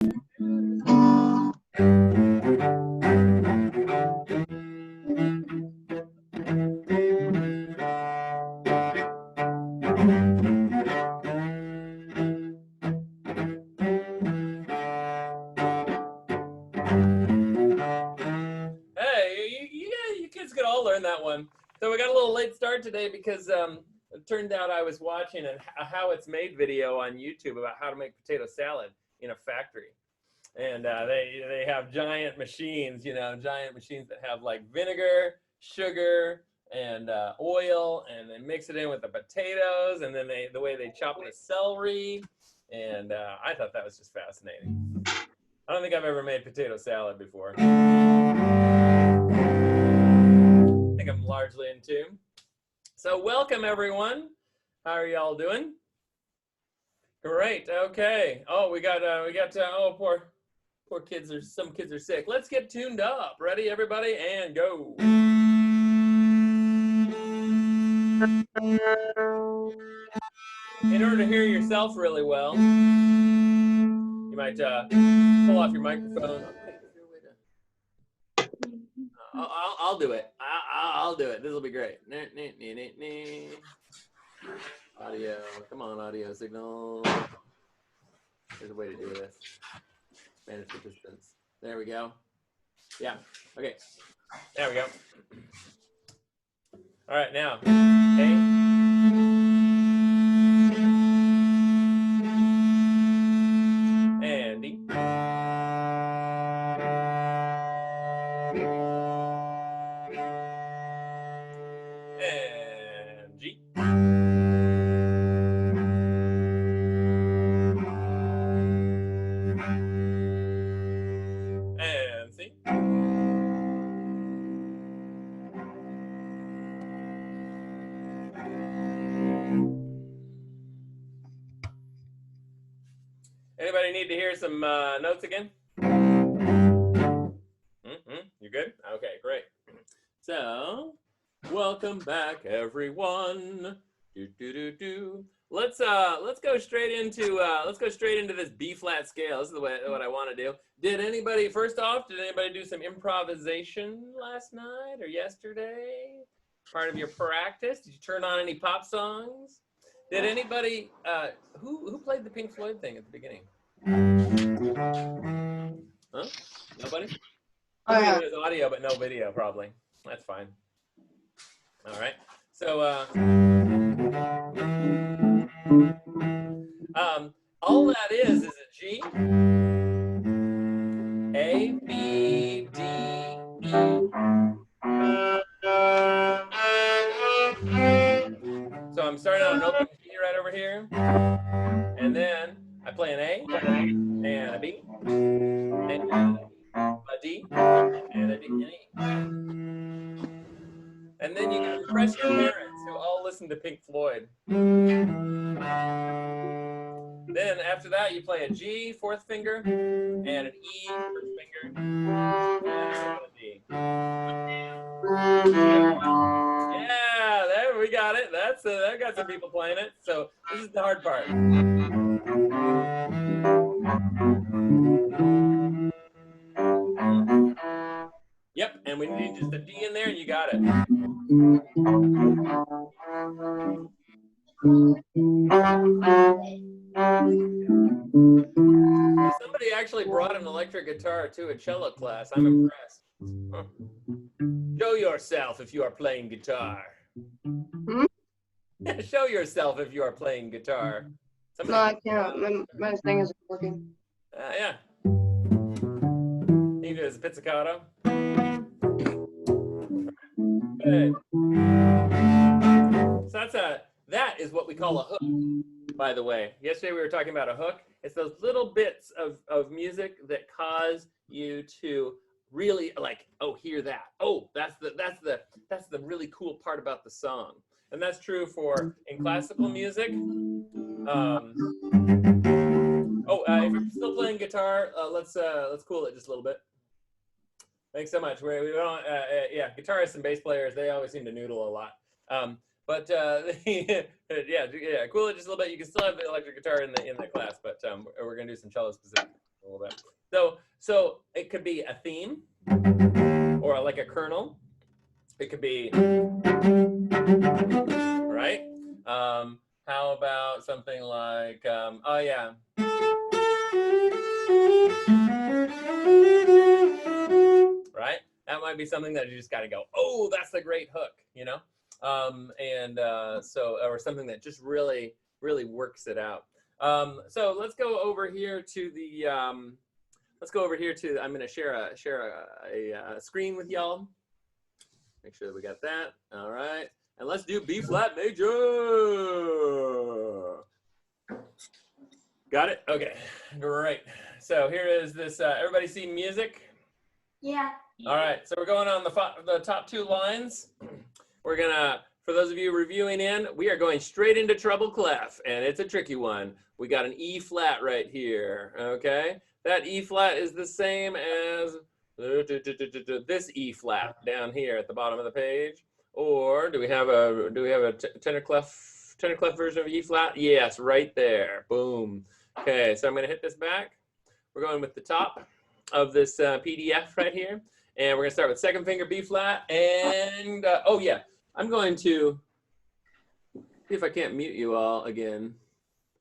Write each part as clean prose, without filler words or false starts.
You kids could all learn that one. So we got a little late start today because it turned out I was watching a how it's made video on YouTube about how to make potato salad in a factory. And they have giant machines, giant machines that have like vinegar, sugar, and oil, and they mix it in with the potatoes, and then the way they chop the celery. And I thought that was just fascinating. I don't think I've ever made potato salad before. I think I'm largely in tune. So welcome everyone. How are y'all doing? Great. Okay. Oh, we got oh, poor kids some kids are sick. Let's get tuned up. Ready everybody, and go. In order to hear yourself really well, you might pull off your microphone. I'll do it. I'll do it. This will be great. Audio. Come on, audio signal. There's a way to do this. Spanish participants. There we go. Yeah. Okay. There we go. All right, now. A. And D. And G. And C. Anybody need to hear some notes again? You good? Okay, great. So, welcome back, everyone. Let's go straight into this B flat scale. This is what I want to do. Did anybody do some improvisation last night or yesterday? Part of your practice? Did you turn on any pop songs? Did anybody who played the Pink Floyd thing at the beginning? Huh? Nobody? There's audio but no video, probably. That's fine. All right. So all that is a G, A, B, D, E. So I'm starting on an open G right over here, and then I play an A, and a B, and a D, and a D, and E. And then you can impress your parents who all listen to Pink Floyd. Then after that, you play a G, fourth finger, and an E, first finger, and a D. Yeah, there we got it. That got some people playing it. So this is the hard part. Yep, and we need just a D in there, and you got it. Somebody actually brought an electric guitar to a cello class. I'm impressed. Huh. Show yourself if you are playing guitar. Show yourself if you are playing guitar. Somebody No, I can't. My thing isn't working. Yeah. You do this pizzicato. Okay. So that is what we call a hook, by the way. Yesterday we were talking about a hook. It's those little bits of music that cause you to really like, oh, hear that. Oh, that's the really cool part about the song. And that's true for in classical music. If you're still playing guitar, let's cool it just a little bit. Thanks so much. We don't, yeah, guitarists and bass players, they always seem to noodle a lot. Yeah, cool it just a little bit. You can still have the electric guitar in the class, but we're gonna do some cello specific. A little bit. So it could be a theme or like a kernel. It could be, right? How about something like, oh yeah. Right? That might be something that you just got to go, oh, that's a great hook, you know? So, or something that just really, really works it out. So let's go over here to the, I'm going to share a screen with y'all. Make sure that we got that. All right. And let's do B flat major. Got it? Okay, great. So here is this, everybody see music? Yeah. All right, so we're going on the top two lines. We're gonna, for those of you reviewing in, we are going straight into treble clef, and it's a tricky one. We got an E flat right here, okay? That E flat is the same as this E flat down here at the bottom of the page. Or do we have a tenor clef version of E flat? Yes, right there. Boom. Okay, so I'm gonna hit this back. We're going with the top of this PDF right here. And we're gonna start with second finger B flat, and oh yeah, I'm going to see if I can't mute you all again.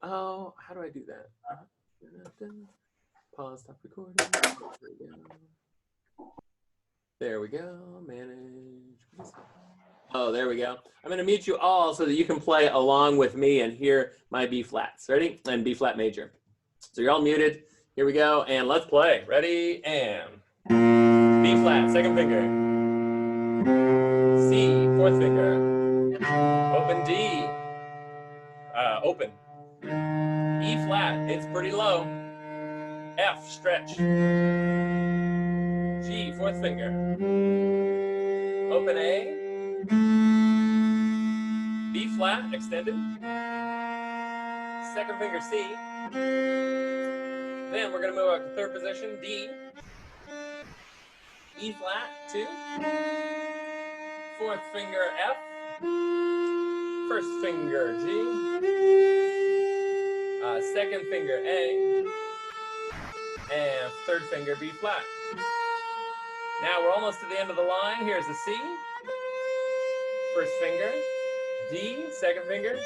Oh, how do I do that? Pause, stop recording. There we go. Manage. Oh, there we go. I'm gonna mute you all so that you can play along with me and hear my B flats. Ready? And B flat major. So you're all muted. Here we go, and let's play. Ready? And B flat, second finger. C, fourth finger. Open D. Open. E flat, it's pretty low. F, stretch. G, fourth finger. Open A. B flat, extended. Second finger C. Then we're gonna move up to third position, D. E flat, 2. Fourth finger F. First finger G. Second finger A. And third finger B flat. Now we're almost to the end of the line. Here's a C. First finger. D, second finger.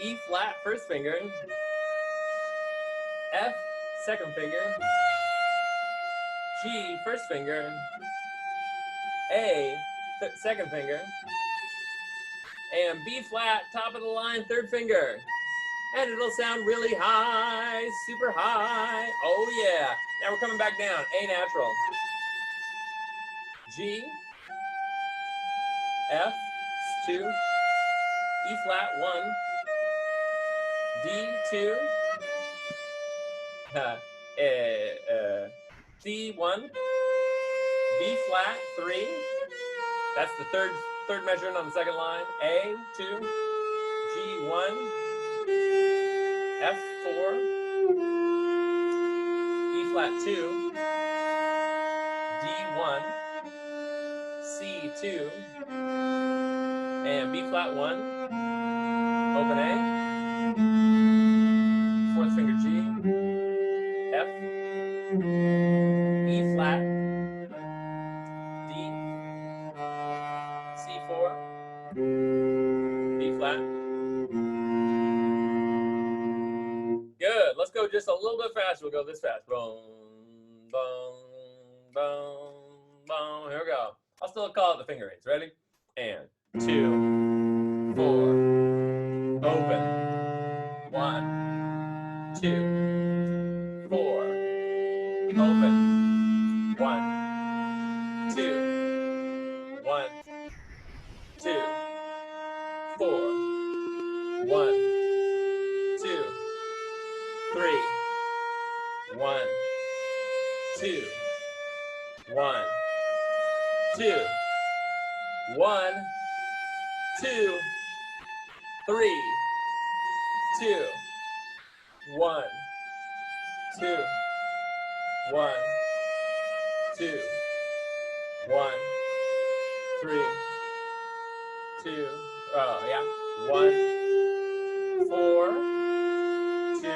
E flat, first finger. F, second finger. G, first finger. A, second finger. And B flat, top of the line, third finger. And it'll sound really high, super high. Oh yeah. Now we're coming back down. A natural. G. F, 2. E flat, 1. D, 2. C, 1. B flat, 3. That's the third measurement on the second line. A, 2. G, 1. F, 4. E flat, 2. D, 1. C, 2. And B flat, 1. Open A. Fourth finger G. F. E flat. D. C4. B flat. Good. Let's go just a little bit faster. We'll go this fast. Boom, boom, boom, boom. Here we go. I'll still call it the finger eights. Ready? And 2, 4. Open. 1, 2, 4. Open. 1, 2. 1, 2, 4. 1, 2, 3. 1, 2. 1, 2. 1, 2, 3. 2. 1, 2. 1, 2. 1, 3. 2. Oh yeah. 1, 4. 2.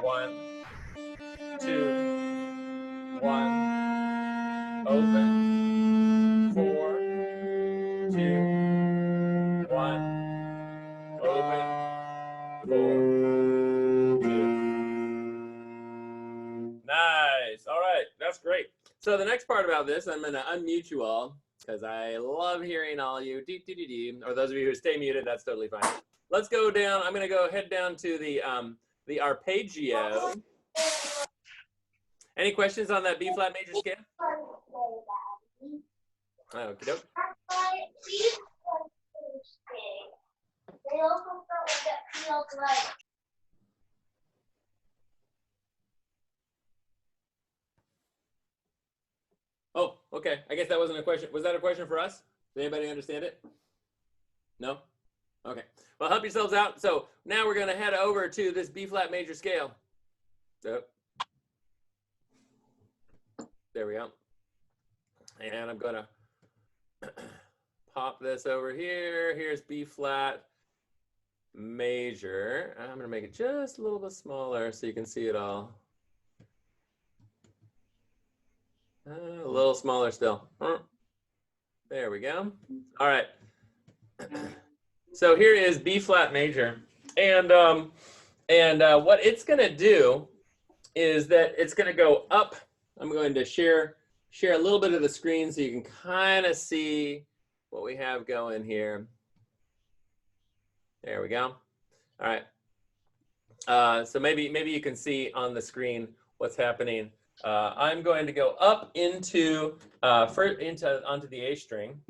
1, 2, 1, open, 4, 2, 1, open, 4, 2. Nice. All right, that's great. So the next part about this, I'm going to unmute you all because I love hearing all you. Or those of you who stay muted, that's totally fine. Let's go down. I'm going to go head down to the arpeggio. Any questions on that B flat major scale? Okie doke. Oh, okay. I guess that wasn't a question. Was that a question for us? Did anybody understand it? No? Okay. Well, help yourselves out. So now we're going to head over to this B flat major scale. So, there we go. And I'm going to pop this over here. Here's B flat major. I'm going to make it just a little bit smaller so you can see it all. A little smaller still. There we go. All right. So here is B flat major, and what it's going to do is that it's going to go up. I'm going to share a little bit of the screen so you can kind of see what we have going here. There we go. All right. So maybe you can see on the screen what's happening. I'm going to go up into onto the A string.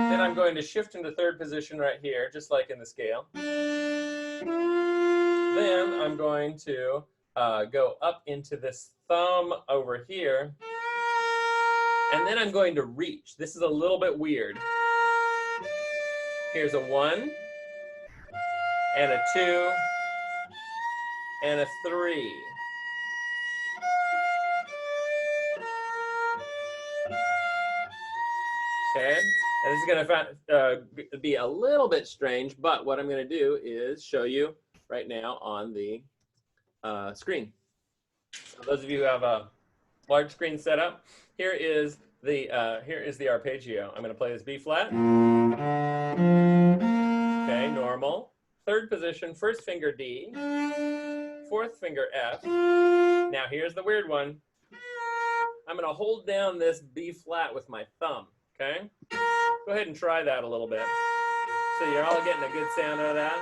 Then I'm going to shift into third position right here, just like in the scale. Then I'm going to go up into this thumb over here. And then I'm going to reach. This is a little bit weird. Here's a 1, and a 2, and a 3. Okay, and this is going to be a little bit strange, but what I'm going to do is show you right now on the screen. So those of you who have a large screen set up, here is the arpeggio. I'm going to play this B flat. Okay, normal. Third position, first finger D, fourth finger F. Now here's the weird one. I'm going to hold down this B flat with my thumb. Okay, go ahead and try that a little bit. So you're all getting a good sound out of that.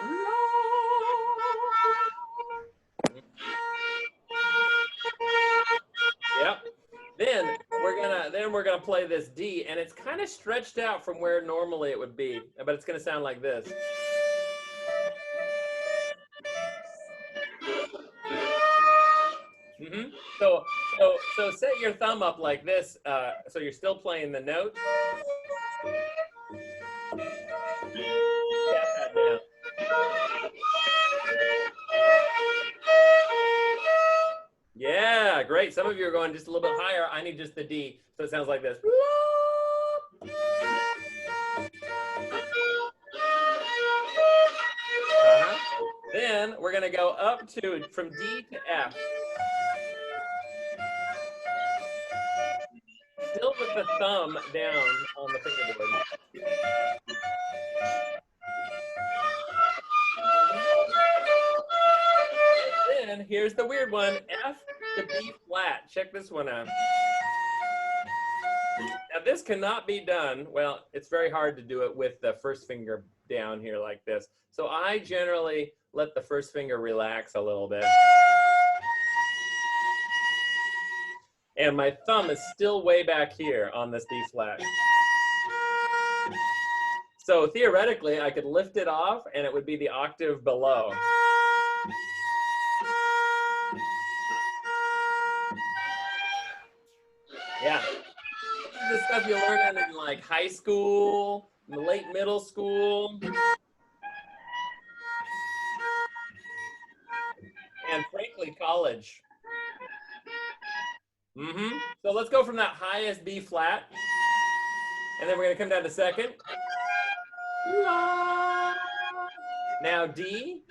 Yep. Then we're gonna play this D, and it's kind of stretched out from where normally it would be, but it's gonna sound like this. So set your thumb up like this, so you're still playing the note. Tap that down. Yeah, great. Some of you are going just a little bit higher. I need just the D, so it sounds like this. Then we're going to go up to from D to F. Still with the thumb down on the fingerboard. And then here's the weird one, F to B flat. Check this one out. Now this cannot be done. Well, it's very hard to do it with the first finger down here like this. So I generally let the first finger relax a little bit. And my thumb is still way back here on this B flat. So theoretically, I could lift it off and it would be the octave below. Yeah. This is the stuff you learn in like high school, late middle school. And frankly, college. So let's go from that highest B flat. And then we're going to come down to second. Now D.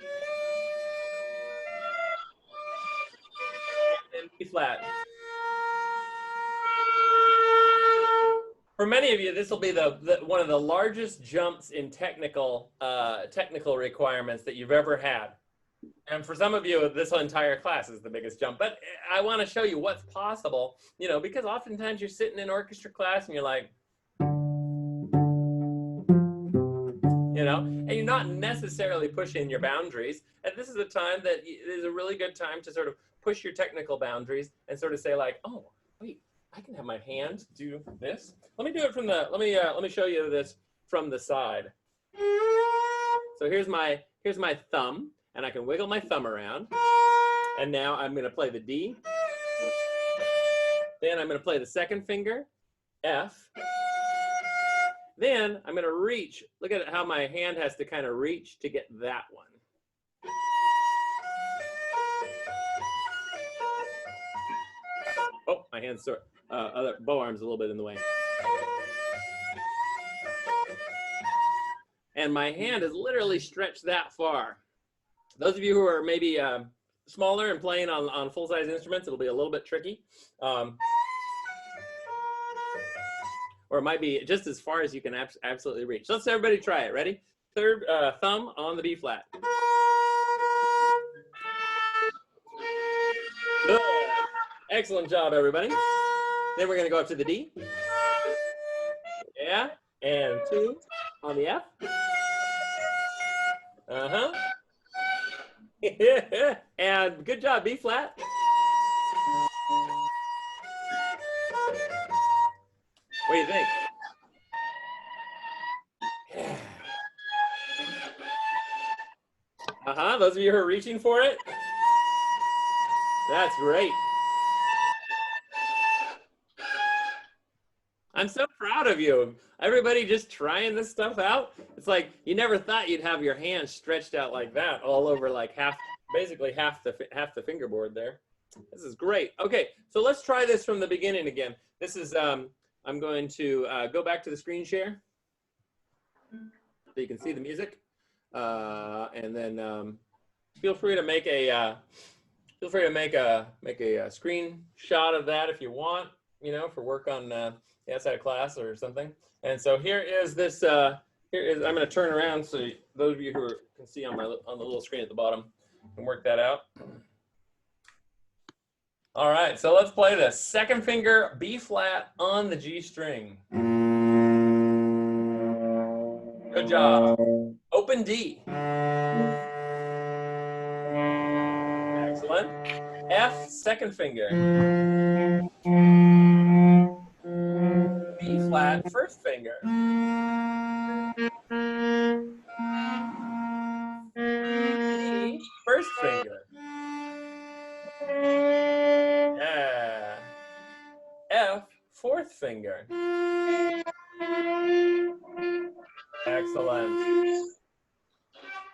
B flat. For many of you, this will be one of the largest jumps in technical requirements that you've ever had. And for some of you, this entire class is the biggest jump. But I want to show you what's possible, you know, because oftentimes you're sitting in orchestra class and you're like, you know, and you're not necessarily pushing your boundaries. And this is a time that is a really good time to sort of push your technical boundaries and sort of say like, oh, wait, I can have my hand do this. Let me do it from the, let me show you this from the side. So here's my thumb, and I can wiggle my thumb around. And now I'm going to play the D. Then I'm going to play the second finger, F. Then I'm going to reach. Look at how my hand has to kind of reach to get that one. Oh, my hand's sort other bow arm's a little bit in the way. And my hand is literally stretched that far. Those of you who are maybe smaller and playing on full-size instruments, it'll be a little bit tricky. Or it might be just as far as you can absolutely reach. So let's everybody try it. Ready? Third thumb on the B flat. Good. Excellent job, everybody. Then we're going to go up to the D. Yeah. And 2 on the F. Uh-huh. And good job, B flat. What do you think? Yeah. Uh-huh, those of you who are reaching for it, that's great. I'm so proud of you. Everybody just trying this stuff out. It's like you never thought you'd have your hands stretched out like that all over like basically half the fingerboard there. This is great. Okay, so let's try this from the beginning again. This is I'm going to go back to the screen share so you can see the music, and then feel free to make a screenshot of that if you want, you know, for work on the outside of class or something. And so here is this. I'm going to turn around so those of you who can see on the little screen at the bottom can work that out. All right, so let's play this. Second finger B flat on the G string. Good job. Open D. Excellent. F, second finger. B flat, first finger. D, first finger. Yeah. F, fourth finger. Excellent.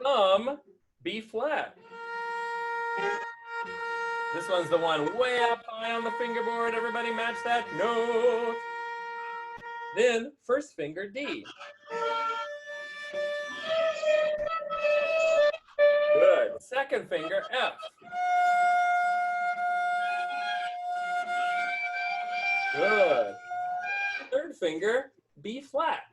Thumb, B flat. This one's the one way up high on the fingerboard. Everybody match that note. Then first finger D. Good. Second finger F. Good. Third finger B flat.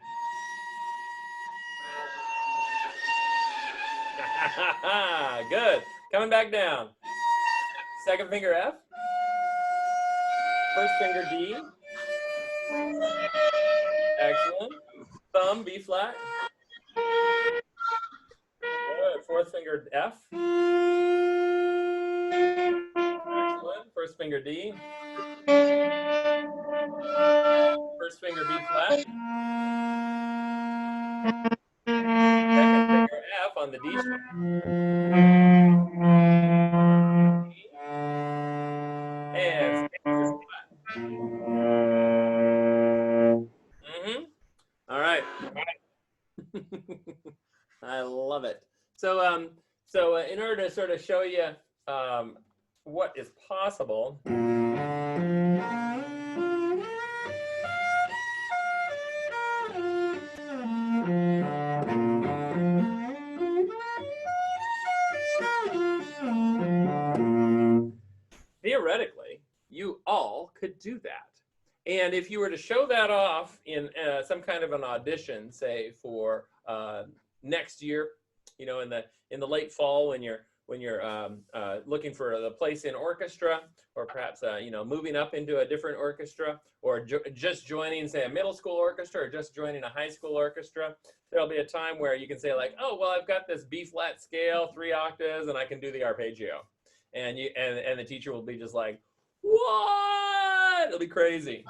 Good. Coming back down. Second finger F. First finger D. Excellent. Thumb B flat. Good. Fourth finger F. Excellent. First finger D. First finger B flat. Second finger F on the D string. And flat. All right. I love it. So, in order to sort of show you what is possible, theoretically, you all could do that. And if you were to show that off in some kind of an audition, say for next year, you know, in the late fall when you're looking for a place in orchestra, or perhaps you know, moving up into a different orchestra, or just joining, say, a middle school orchestra, or just joining a high school orchestra, there'll be a time where you can say like, oh, well, I've got this B flat scale, 3 octaves, and I can do the arpeggio, and the teacher will be just like, what? It'll be crazy.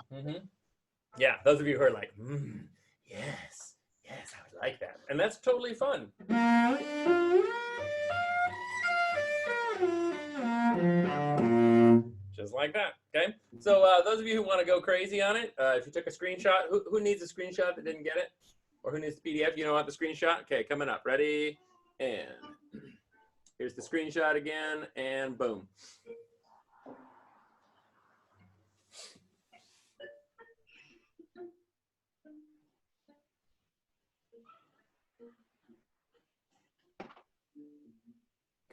Yeah, those of you who are like, yes, I would like that, and that's totally fun. Just like that. Okay, so those of you who want to go crazy on it, if you took a screenshot, who needs a screenshot that didn't get it, or who needs the PDF? You know what, the screenshot? Okay, coming up. Ready? And here's the screenshot again, and boom.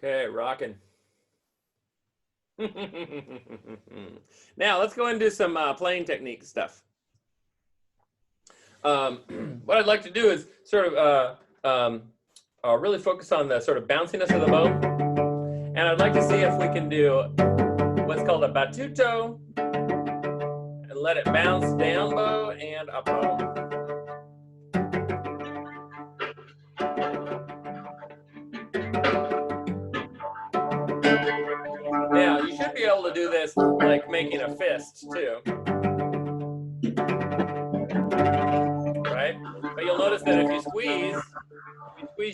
Okay, rocking. Now let's go and do some playing technique stuff. What I'd like to do is sort of really focus on the sort of bounciness of the bow, and I'd like to see if we can do what's called a battuto, and let it bounce down bow and up bow. Now, you should be able to do this like making a fist too, right? But you'll notice that if you squeeze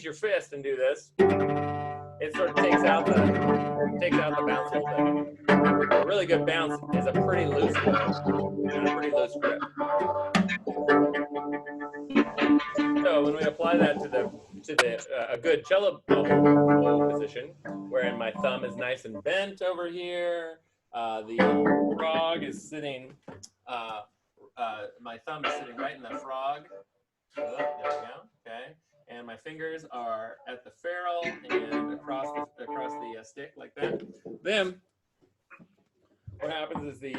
your fist and do this, it sort of takes out the bounce a little bit. A really good bounce is a pretty loose grip, and a pretty loose grip. So when we apply that to a good cello bow position, wherein my thumb is nice and bent over here, the frog is sitting, my thumb is sitting right in the frog. Oh, there we go. Okay, and my fingers are at the ferrule and across the stick like that. Then what happens is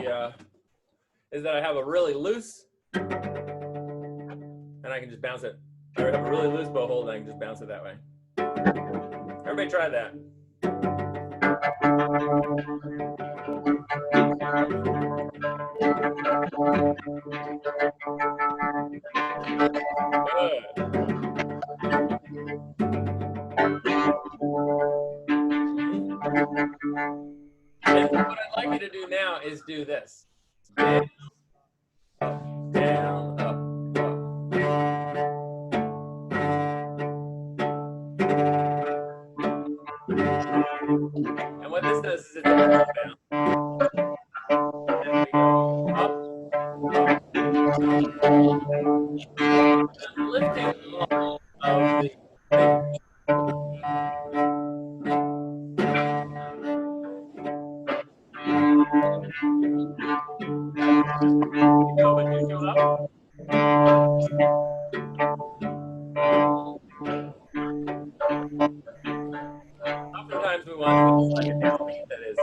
that I have a really loose, and I can just bounce it. I have a really loose bow hold, and I can just bounce it that way. Everybody try that. Good. And what I'd like you to do now is do this. Down, up, down, up. And what this does is it's a roll down. And we go up, up. And lifting all of the go, but you go up. Oftentimes we want like a downbeat that is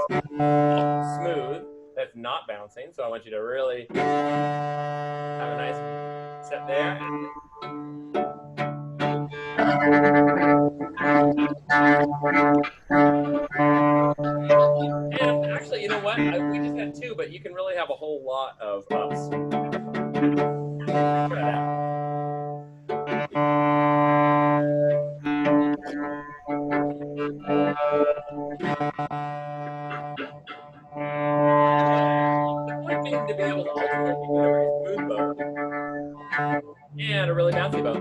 smooth, that's not bouncing. So I want you to really have a nice set there. And actually, you know what? We just had 2, but you can really have a whole lot of ups. Try that. The point being to be able to alternate between a very smooth bow and a really bouncy bow.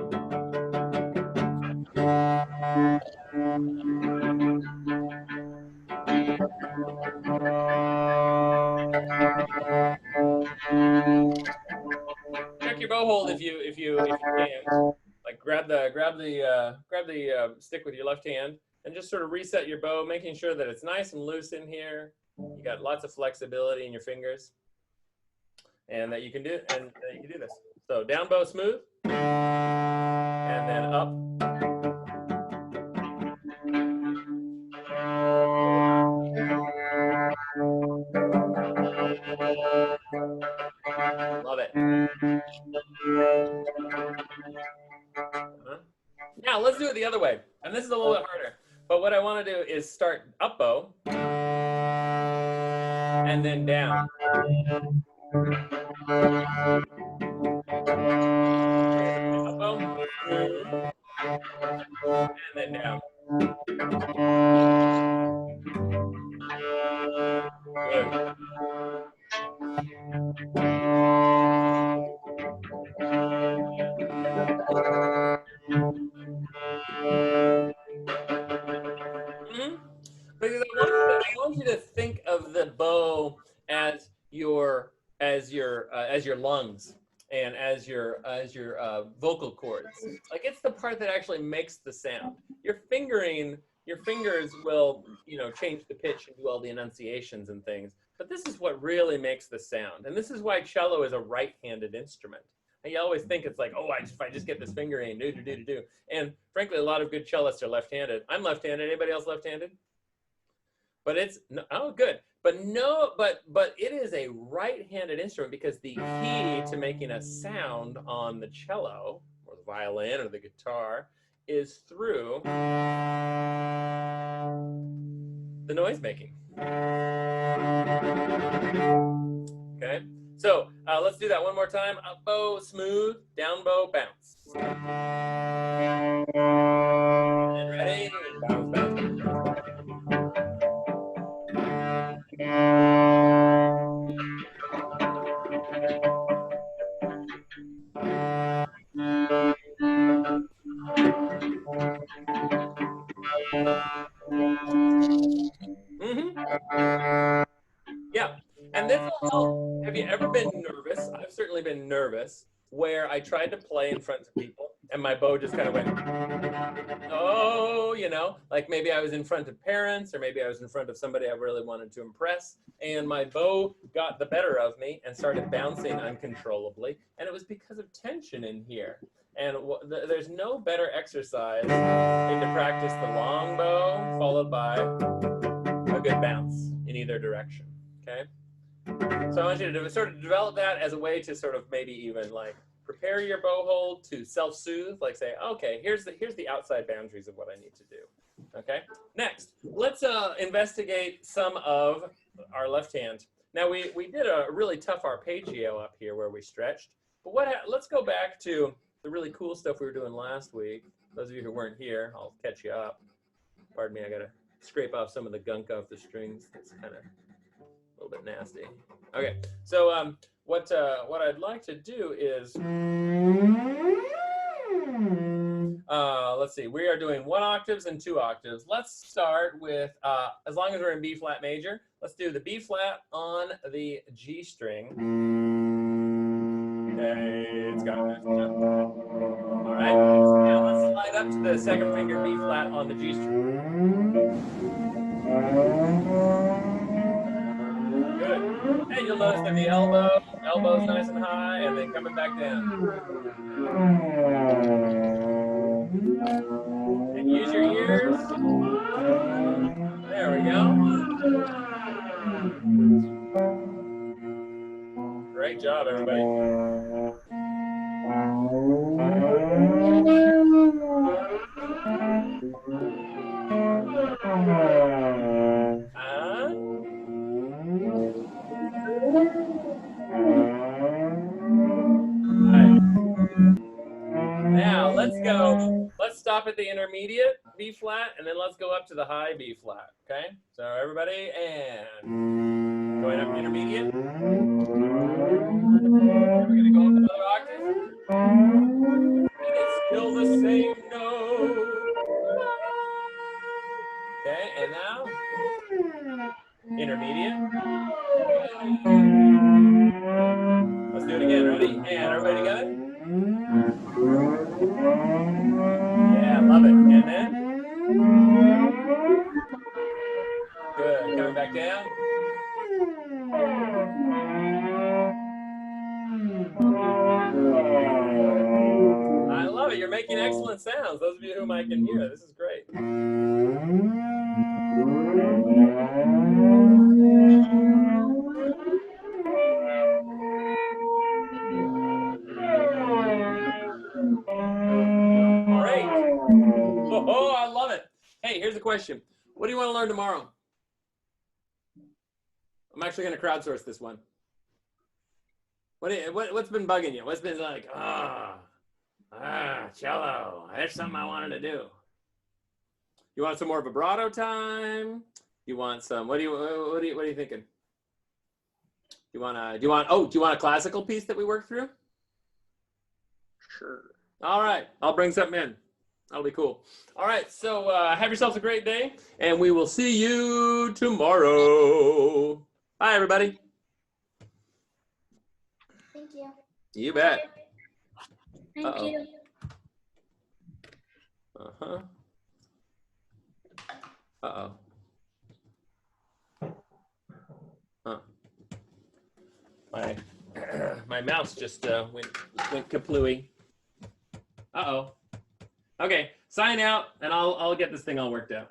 Check your bow hold if you can. Like grab the stick with your left hand and just sort of reset your bow, making sure that it's nice and loose in here. You got lots of flexibility in your fingers, and that you can do this. So down bow smooth, and then up. it the other way. And this is a little bit harder. But what I want to do is start up bow and then down. Up bow and then down. Good. Because I want you to think of the bow as your lungs and as your vocal cords. Like it's the part that actually makes the sound. Your fingers will change the pitch and do all the enunciations and things. But this is what really makes the sound, and this is why cello is a right-handed instrument. And you always think it's like, oh, if I just get this finger in, do. And frankly, a lot of good cellists are left-handed. I'm left-handed. Anybody else left-handed? But it's good. But it is a right-handed instrument because the key to making a sound on the cello or the violin or the guitar is through the noise making. Okay, so let's do that one more time. Up bow, smooth, down bow, bounce. And ready? Bounce, bounce, bounce, bounce. Yeah, and this will help. Have you ever been nervous? I've certainly been nervous where I tried to play in front of people and my bow just kind of went, oh, like maybe I was in front of parents or maybe I was in front of somebody I really wanted to impress, and my bow got the better of me and started bouncing uncontrollably, and it was because of tension in here. And there's no better exercise than to practice the long bow followed by a good bounce in either direction. Okay, so I want you to sort of develop that as a way to sort of maybe even like prepare your bow hold to self-soothe, like say, okay, here's the outside boundaries of what I need to do. Okay, next, let's investigate some of our left hand. Now we did a really tough arpeggio up here where we stretched, but let's go back to the really cool stuff we were doing last week. Those of you who weren't here, I'll catch you up. Pardon me, I gotta scrape off some of the gunk off the strings. It's kind of a little bit nasty. Okay, so what I'd like to do is, let's see, we are doing 1 octaves and 2 octaves. Let's start with, as long as we're in B flat major, let's do the B flat on the G string. Okay, it's got it. All right, now let's slide up to the second finger B flat on the G string. Good. And you'll notice that the elbow's nice and high, and then coming back down. And use your ears. There we go. Great job, everybody. Now let's go. Let's stop at the intermediate B flat, and then let's go up to the high B flat. Okay. So everybody, and going up to intermediate. We're gonna go up another octave, and it's still the same note. Okay, and now intermediate. Let's do it again. Ready? And everybody got it? Yeah, love it. And then? Good. Coming back down. I love it. You're making excellent sounds. Those of you whom I can hear, this is great. Great. question. What do you want to learn tomorrow? I'm actually going to crowdsource this one. What's been bugging you? What's been like, cello, there's something I wanted to do. You want some more vibrato time? You want some, what are you thinking? Do you want a classical piece that we work through? Sure. All right, I'll bring something in. That'll be cool. All right, so have yourselves a great day, and we will see you tomorrow. Bye, everybody. Thank you. You bet. Thank you. Uh-huh. Uh-oh. Huh. My mouse just went kaplooey. Uh-oh. Okay, sign out, and I'll get this thing all worked out.